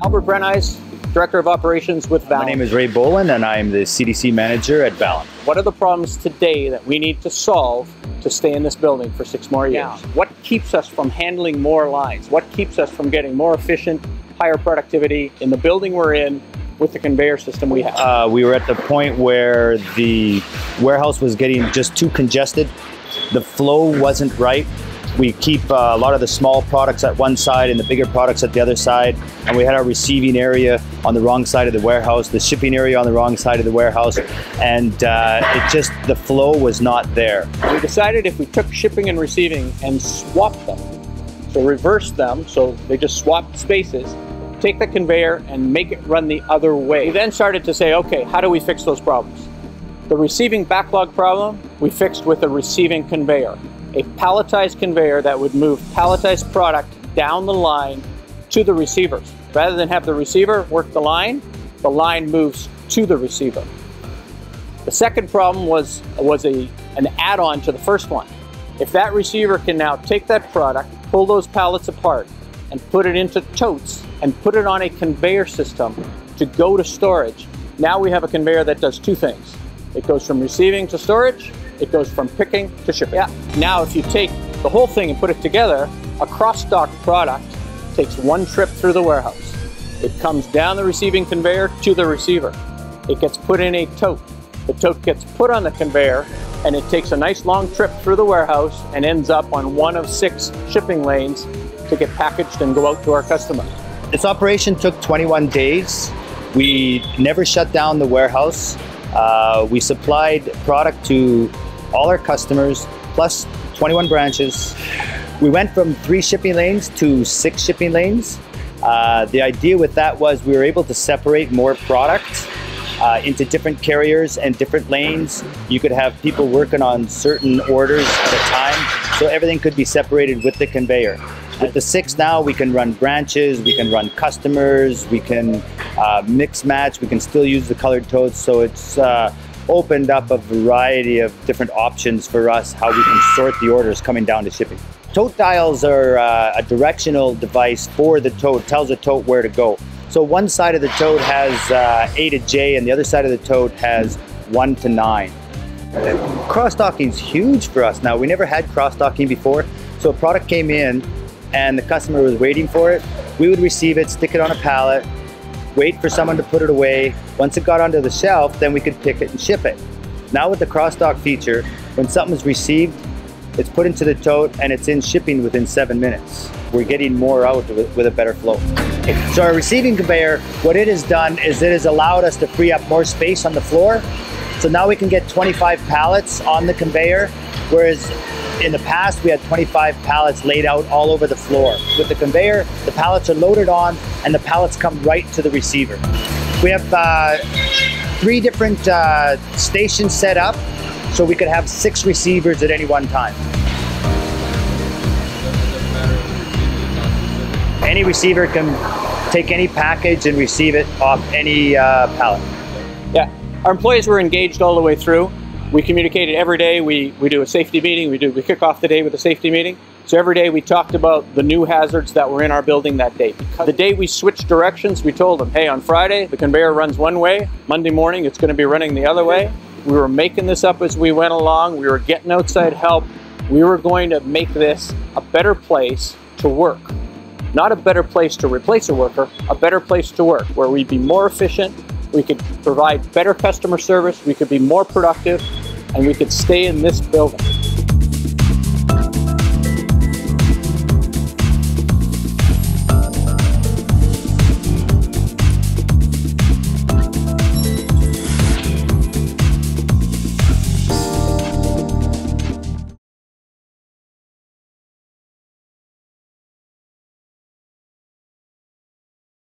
Albert Brenneis, Director of Operations with Valent. My name is Ray Boland and I'm the CDC Manager at Valent. What are the problems today that we need to solve to stay in this building for 6 more years? Yeah. What keeps us from handling more lines? What keeps us from getting more efficient, higher productivity in the building we're in with the conveyor system we have? We were at the point where the warehouse was getting just too congested. The flow wasn't right. We keep a lot of the small products at one side and the bigger products at the other side. And we had our receiving area on the wrong side of the warehouse, the shipping area on the wrong side of the warehouse. And the flow was not there. We decided if we took shipping and receiving and swapped them, so reversed them, so they just swapped spaces, take the conveyor and make it run the other way. We then started to say, okay, how do we fix those problems? The receiving backlog problem, we fixed with a receiving conveyor. A palletized conveyor that would move palletized product down the line to the receivers. Rather than have the receiver work the line moves to the receiver. The second problem was an add-on to the first one. If that receiver can now take that product, pull those pallets apart, and put it into totes, and put it on a conveyor system to go to storage, now we have a conveyor that does two things. It goes from receiving to storage, it goes from picking to shipping. Yeah. Now if you take the whole thing and put it together, a cross-dock product takes one trip through the warehouse. It comes down the receiving conveyor to the receiver. It gets put in a tote. The tote gets put on the conveyor and it takes a nice long trip through the warehouse and ends up on one of 6 shipping lanes to get packaged and go out to our customer. This operation took 21 days. We never shut down the warehouse. We supplied product to all our customers, plus 21 branches. We went from 3 shipping lanes to 6 shipping lanes. The idea with that was we were able to separate more product into different carriers and different lanes. You could have people working on certain orders at a time, so everything could be separated with the conveyor. With the 6 now, we can run branches, we can run customers, we can mix match, we can still use the colored totes, so it's opened up a variety of different options for us how we can sort the orders coming down to shipping. Tote dials are a directional device for the tote, tells the tote where to go. So one side of the tote has A to J and the other side of the tote has 1 to 9. Cross-docking is huge for us now. We never had cross-docking before, so a product came in and the customer was waiting for it. We would receive it, stick it on a pallet, wait for someone to put it away. Once it got onto the shelf, then we could pick it and ship it. Now with the cross-dock feature, when something's received, it's put into the tote and it's in shipping within 7 minutes. We're getting more out with a better flow. So our receiving conveyor, what it has done is it has allowed us to free up more space on the floor. So now we can get 25 pallets on the conveyor, whereas in the past we had 25 pallets laid out all over the floor. With the conveyor, the pallets are loaded on and the pallets come right to the receiver. We have 3 different stations set up, so we could have 6 receivers at any one time. Any receiver can take any package and receive it off any pallet. Yeah, our employees were engaged all the way through. We communicated every day. We do a safety meeting. We kick off the day with a safety meeting. So every day we talked about the new hazards that were in our building that day. The day we switched directions, we told them, hey, on Friday, the conveyor runs one way. Monday morning, it's going to be running the other way. We were making this up as we went along. We were getting outside help. We were going to make this a better place to work. Not a better place to replace a worker, a better place to work, where we'd be more efficient, we could provide better customer service, we could be more productive, and we could stay in this building.